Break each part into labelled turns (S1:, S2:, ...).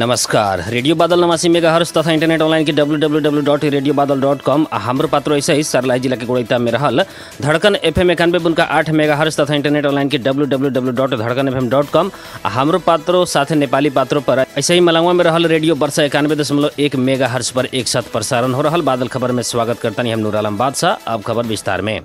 S1: नमस्कार। रेडियो बादल 89 मेगाहर्ट्ज तथा internet online के www.radiobadal.com हाम्रो पात्रो ऐसे ही सर्लाही जिला के गोड़ैता में रहल धड़कन FM 91.8 मेगाहर्ट्ज तथा इंटरनेट ऑनलाइन के www.धड़कनfm.com हाम्रो पात्रो साथे नेपाली पात्रों पर ऐसे ही मलंगवा में रहल रेडियो वर्षा 91.1 मेगाहर्ट्ज पर एक साथ प्रसारण हो रहल बादल खबर में स्वागत करता हम नूर आलम बादशाह। अब खबर विस्तार में।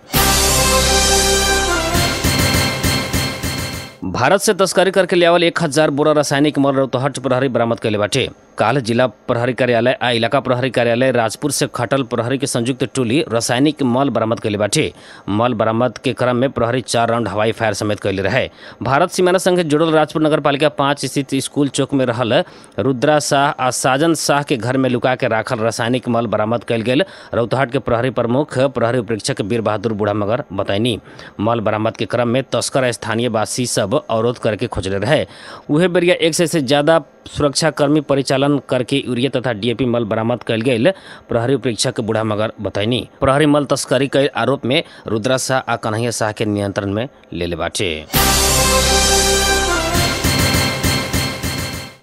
S1: भारत से तस्करी करके लियावल 1000 बोरा रासायनिक मल रौतहट प्रहरी बरामद कैले बाटे। काल जिला प्रहरी कार्यालय आ इलाका प्रहरी कार्यालय राजपुर से खटल प्रहरी के संयुक्त टोली रासायनिक मल बरामद कैले बाटे। मल बरामद के क्रम में प्रहरी 4 राउंड हवाई फायर समेत कैले रहे। भारत सीमाना संग जुड़ल राजपुर नगर पालिका 5 स्थित स्कूल चौक में रहल रुद्रा शाह आ साजन शाह के घर में लुका के राखल रासायनिक मल बरामद कैल गेल। रौतहट के प्रहरी प्रमुख प्रहरी उपरीक्षक वीर बहादुर बूढ़ा मगर बताइनी मल बरामद के क्रम में तस्कर स्थानीय वासी सब अवरोध करके खोजले रहे। उहे बेरिया 100 से ज्यादा सुरक्षाकर्मी परिचालन करके यूरिया तथा डीएपी मल बरामद कैल गेल। प्रहरी उपरीक्षक बूढ़ा मगर बताइनी प्रहरी मल तस्करी के आरोप में रुद्रा शाह आ कन्हैया शाह के नियंत्रण में ले बाटे।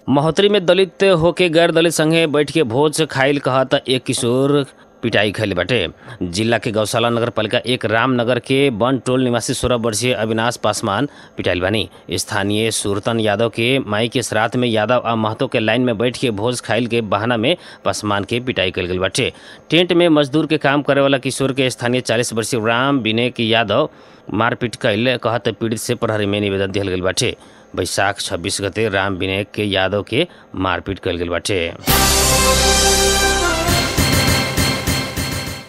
S1: महोत्तरी में दलित होके गैर दलित संगे बैठ के भोज खाइल कहत एक किशोर पिटाई खैले बाटे। जिला के गौशाला नगर पालिका 1 रामनगर के वन टोल निवासी 16 वर्षीय अविनाश पासवान पिटाइल बानी। स्थानीय सुरतन यादव के माई के श्राद्ध में यादव आ महतो के लाइन में बैठ के भोज खाइल के बहाना में पासवान के पिटाई कल गई बाटे। टेंट में मजदूर के काम करे वाला किशोर के स्थानीय 40 वर्षीय राम विनय के यादव मारपीट कैल कहत पीड़ित से प्रहरी में निवेदन दिहल गई बाटे। बैसाख 26 गते राम विनय के यादव के मारपीट कल गई बाटे।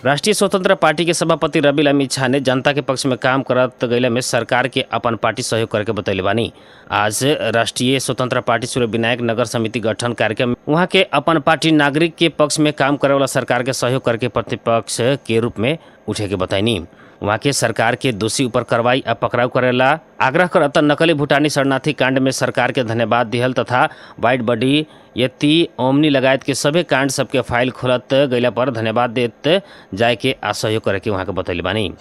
S1: राष्ट्रीय स्वतंत्र पार्टी के सभापति रवि लामी छा ने जनता के पक्ष में काम करत गैला में सरकार के अपन पार्टी सहयोग करके बतैले बानी। आज राष्ट्रीय स्वतंत्र पार्टी सूर्य विनायक नगर समिति गठन कार्यक्रम वहाँ के अपन पार्टी नागरिक के पक्ष में काम करे वाला सरकार के सहयोग करके प्रतिपक्ष के रूप में उठे के बताइनी। वहाँ के सरकार के दोषी ऊपर कार्रवाई आ पकड़ाव करेला आग्रह करत नकली भूटानी शरणार्थी कांड में सरकार के धन्यवाद दिहल तथा वाइट बॉडी यति ओमनी लगायत के सभी कांड सबके फाइल खोलत गैला पर धन्यवाद देते जाए के आ सहयोग करे के वहाँ के बतैले बानी।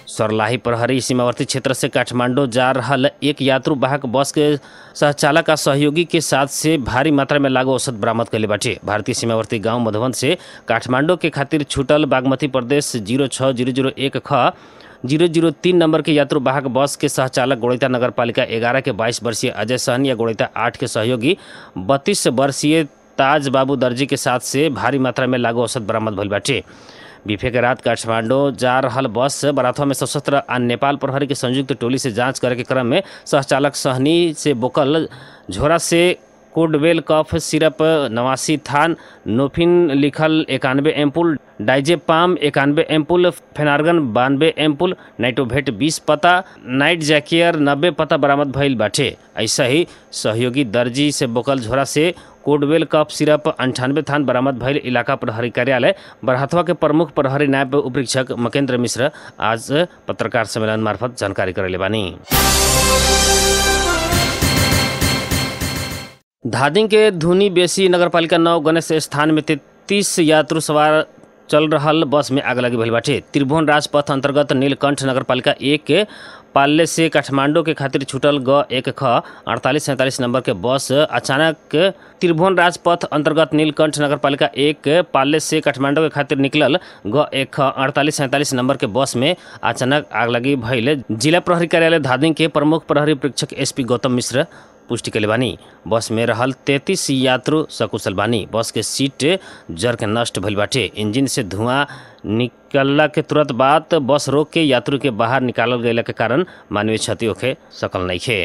S1: सर्लाही प्रहरी सीमावर्ती क्षेत्र से काठमांडू जा रहल एक यात्रु वाहक बस के सहचालक सहयोगी के साथ से भारी मात्रा में लागू औषध बरामद कैले बाटे। भारतीय सीमावर्ती गांव मधुबन से काठमांडू के खातिर छूटल बागमती प्रदेश 06001 ख 003 नंबर के यात्रु वाहक बस के सहचालक गोड़ैता नगर पालिका 11 के 22 वर्षीय अजय सहनी या गोड़ैता 8 के सहयोगी 32 वर्षीय ताज बाबू दर्जी के साथ से भारी मात्रा में लागू औषध बरामद भइल बाटे। बीफे के रात काठमांडू जा रहल बस बराथवा में सशस्त्र आ नेपाल प्रहरी के संयुक्त टोली से जांच करे के क्रम में सहचालक सहनी से बोकल झोरा से कोडवेल कफ सिरप 89 थान नोफिन लिखल 91 एम्पुल डाइजेपाम 91 एम्पुल फेनार्गन 92 एम्पुल नाइट्रोभेट 20 पता नाइट जैकियर 90 पता बरामद भइल बाटे। ऐसा ही सहयोगी दर्जी से बोकल झोरा से कोडवेल कफ सिरप 98 थान बरामद भइल। इलाका प्रहरी कार्यालय बरहथवा के प्रमुख प्रहरी नायब उपरीक्षक मकेंद्र मिश्र आज पत्रकार सम्मेलन मार्फत जानकारी करेले बानी। धादिंग के धुनी बेसी नगरपालिका 9 गणेश स्थान में 33 यात्रु सवार चल रहल बस में आग लगी भइल बाटे। त्रिभुवन राजपथ अंतर्गत नीलकंठ नगरपालिका 1 के पाल्ले से काठमांडू के खातिर छूटल ग1 ख 4847 नंबर के बस अचानक त्रिभुवन राजपथ अंतर्गत नीलकंठ नगरपालिका 1 पाल्ले से काठमांडू के खातिर निकलल ग1 ख 4847 नंबर के बस में अचानक आग लगी भइल। जिला प्रहरी कार्यालय धादिंग के प्रमुख प्रहरी परीक्षक एसपी गौतम मिश्र पुष्टि कैले बानी। बस में रहल 33 यात्रु सकुशल बानी। बस के सीट जर के नष्ट भइल बाटे। इंजन से धुआं निकलला के तुरंत बाद बस रोक के यात्रु के बाहर निकालल गैला के कारण मानवीय क्षति होखे सकल नइखे।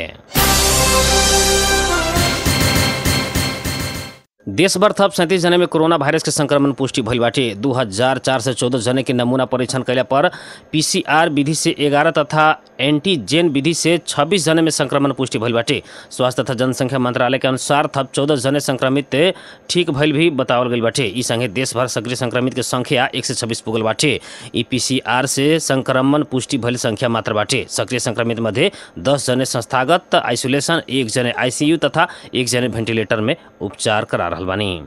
S1: देश भर थप 37 जने में कोरोना वायरस के संक्रमण पुष्टि भइल बाटे। 2414 जने के नमूना परीक्षण कैला पर पीसीआर विधि से 11 तथा एंटीजेन विधि से 26 जने में संक्रमण पुष्टि भइल बाटे। स्वास्थ्य तथा जनसंख्या मंत्रालय के अनुसार थप 14 जने संक्रमित ठीक भइल भी बतावल गइल बाटे। ई संगे देश भर सक्रिय संक्रमित के संख्या 126 पुगल बाटे। ई पीसीआर से संक्रमण पुष्टि भइल संख्या मात्र बाटे। सक्रिय संक्रमित मध्ये 10 जने संस्थागत आइसोलेशन, 1 जने आईसीयू तथा 1 जने वेंटिलेटर में उपचार करा रहल बानी।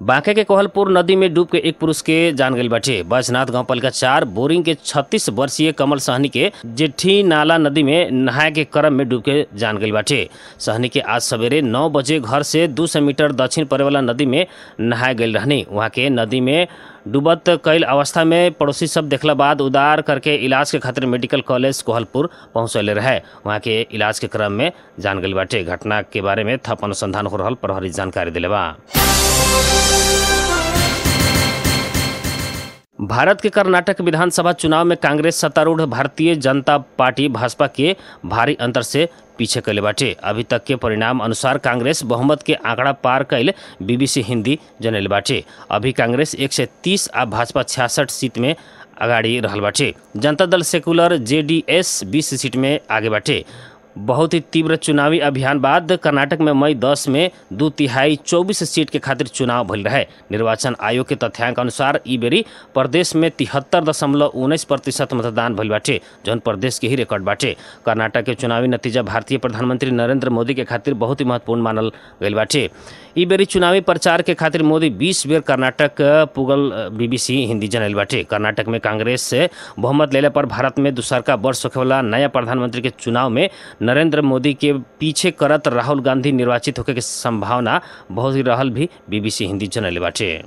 S1: बांके के कोहलपुर नदी में डूब के एक पुरुष के जान गई बाटे। बैजनाथ गांवपालिका 4 बोरिंग के 36 वर्षीय कमल सहनी के जेठी नाला नदी में नहाए के क्रम में डूब के जान गई बाटे। सहनी के आज सवेरे 9 बजे घर से 200 मीटर दक्षिण पड़े वाला नदी में नहाए गई रहनी। वहाँ के नदी में डूबत कईल अवस्था में पड़ोसी सब देखला बाद उद्धार करके इलाज के खातिर मेडिकल कॉलेज कोहलपुर पहुँचले रहे। वहाँ के इलाज के क्रम में जान गई बाटे। घटना के बारे में थप अनुसंधान हो रहा प्रहरी जानकारी दिले बा। भारत के कर्नाटक विधानसभा चुनाव में कांग्रेस सत्तारूढ़ भारतीय जनता पार्टी भाजपा के भारी अंतर से पीछे कैले बाटे। अभी तक के परिणाम अनुसार कांग्रेस बहुमत के आंकड़ा पार कैल बीबीसी हिंदी जनैले बाटे। अभी कांग्रेस 130 आ भाजपा 66 सीट में अगाड़ी रहल बाटे। Janata Dal secular JDS 20 seat में आगे बाटे। बहुत ही तीव्र चुनावी अभियान बाद कर्नाटक में मई 10 में 2/3 24 सीट के खातिर चुनाव भइल रहे। निर्वाचन आयोग के तथ्यांक अनुसार ई बेरी प्रदेश में 73.19% मतदान भइल बाटे, जौन प्रदेश के ही रिकॉर्ड बाटे। कर्नाटक के चुनावी नतीजा भारतीय प्रधानमंत्री नरेंद्र मोदी के खातिर बहुत ही महत्वपूर्ण मानल गइल बाटे। ई बेरी चुनावी प्रचार के खातिर मोदी 20 बेर कर्नाटक पुगल बीबीसी हिंदी जनैल बाटे। कर्नाटक में कांग्रेस से बहुमत लेले पर भारत में दूसरका वर्ष होखे वाला नया प्रधानमंत्री के चुनाव में नरेंद्र मोदी के पीछे करत राहुल गांधी निर्वाचित होके के संभावना बहुत ही रहल भी बीबीसी हिंदी जनैले बाटे।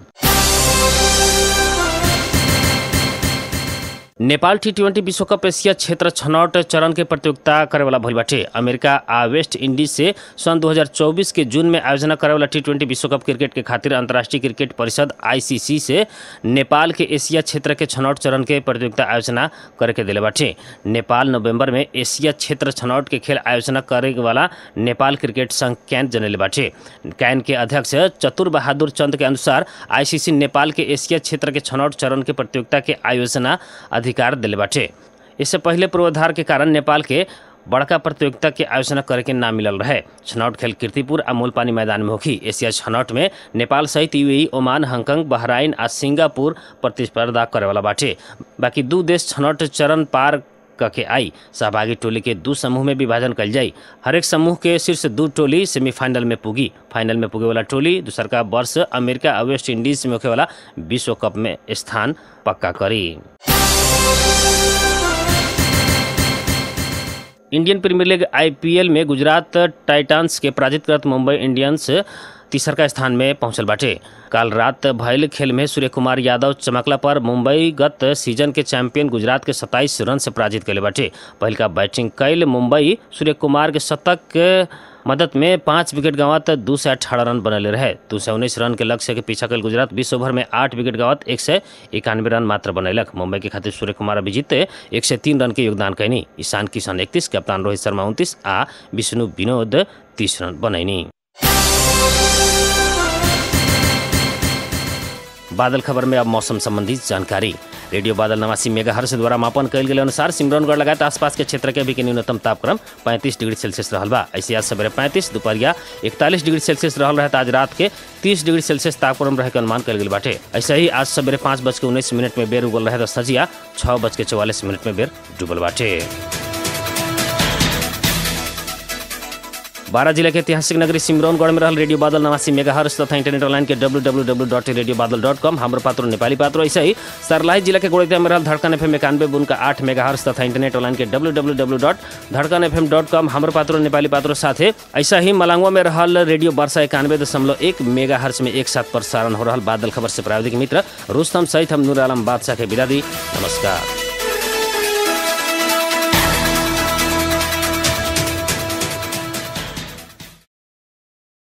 S1: नेपाल T20 विश्व कप एशिया क्षेत्र छनौट चरण के प्रतियोगिता करे वाला भइल बाटे। अमेरिका आ वेस्ट इंडीज से सन 2024 के जून में आयोजना करे वाला T20 विश्व कप क्रिकेट के खातिर अंतर्राष्ट्रीय क्रिकेट परिषद ICC से नेपाल के एशिया क्षेत्र के छनौट चरण के प्रतियोगिता आयोजना करे के दिले बाटे। नेपाल नवंबर में एशिया क्षेत्र छनौट के खेल आयोजना करे वाला नेपाल क्रिकेट संघ कैन जनैले बाटे। कैन के अध्यक्ष चतुर बहादुर चंद के अनुसार ICC नेपाल के एशिया क्षेत्र के छनौट चरण के प्रतियोगिता के आयोजना अधिकार दिले बाटे। इससे पहले पूर्वाधार के कारण नेपाल के बड़का प्रतियोगिता के आयोजना करे के ना मिलल रहे। छनौट खेल कीर्तिपुर आ मूलपानी मैदान में होखी। एशिया छनौट में नेपाल सहित UAE, ओमान, हांगकांग, बहराइन आ सिंगापुर प्रतिस्पर्धा करे वाला बाटे। बाकी 2 देश छनौट चरण पार के आई। सहभागी टोली के 2 समूह में विभाजन कल जाई। हर एक समूह के शीर्ष 2 टोली सेमीफाइनल में पुगी। फाइनल में पुगे वाला टोली दूसरका वर्ष अमेरिका और वेस्ट इंडीज में होखे वाला विश्व कप में स्थान पक्का करी। इंडियन प्रीमियर लीग IPL में गुजरात टाइटंस के पराजित करत मुंबई इंडियंस तीसरका स्थान में पहुंचल बाटे। काल रात भयल खेल में सूर्य कुमार यादव चमकला पर मुंबई गत सीजन के चैंपियन गुजरात के 27 रन से पराजित कैले बाटे। पहल का बैटिंग कैल मुंबई सूर्य कुमार के शतक के मदद में 5 विकेट गंवात 218 रन बनले रहे। 219 रन के लक्ष्य के पीछा कल गुजरात 20 ओवर में 8 विकेट गंवात 191 रन मात्र बनैलक। मुंबई के खातिर सूर्य कुमार अभिजीत 103 रन के योगदान कैनी। ईशान किशन 31, कप्तान रोहित शर्मा 29 आ विष्णु विनोद 30 रन बनैनी। बादल खबर में अब मौसम संबंधी जानकारी। रेडियो बादल 89 मेगाहर्ट्ज द्वारा मापन कैल गेल अनुसार सिमरौनगढ़ लगायत आसपास के क्षेत्र के अभी के न्यूनतम तापक्रम 35 डिग्री सेल्सियस रहल बा। ऐसे आज सवेरे 35, दोपहरिया 41 डिग्री सेल्सियस रहल रहे। आज रात के 30 डिग्री सेल्सियस तापक्रम रहे के अनुमान कैल गेल बाटे। ऐसे ही आज सवेरे 5:19 में बेर उगल रहे तो सजिया 6:44 में बेर डूबल बाटे। 12 जिले के ऐतिहासिक नगरी सिमरौनगढ़ में रहल रेडियो बादल 89 मेगाहर्ट्ज तथा इंटरनेट ऑनलाइन के www.radiobadal.com हमरो पात्रो नेपाली पात्रो। ऐसे ही सर्लाही जिला के गोड़िया में रहल धड़कन FM 91.8 मेगाहर्ट्ज तथा इंटरनेट ऑनलाइन के www.धड़कनfm.com हमरो पात्रो नेपाली पात्रो साथे। ऐसा ही मलांगवा में रहल रेडियो वर्षा 91.1 मेगाहर्ट्ज में एक साथ प्रसारण हो रहल बादल खबर से प्रायोजिक मित्र रुस्तम सहित हम नूर आलम बादशाह के विदा दी। नमस्कार।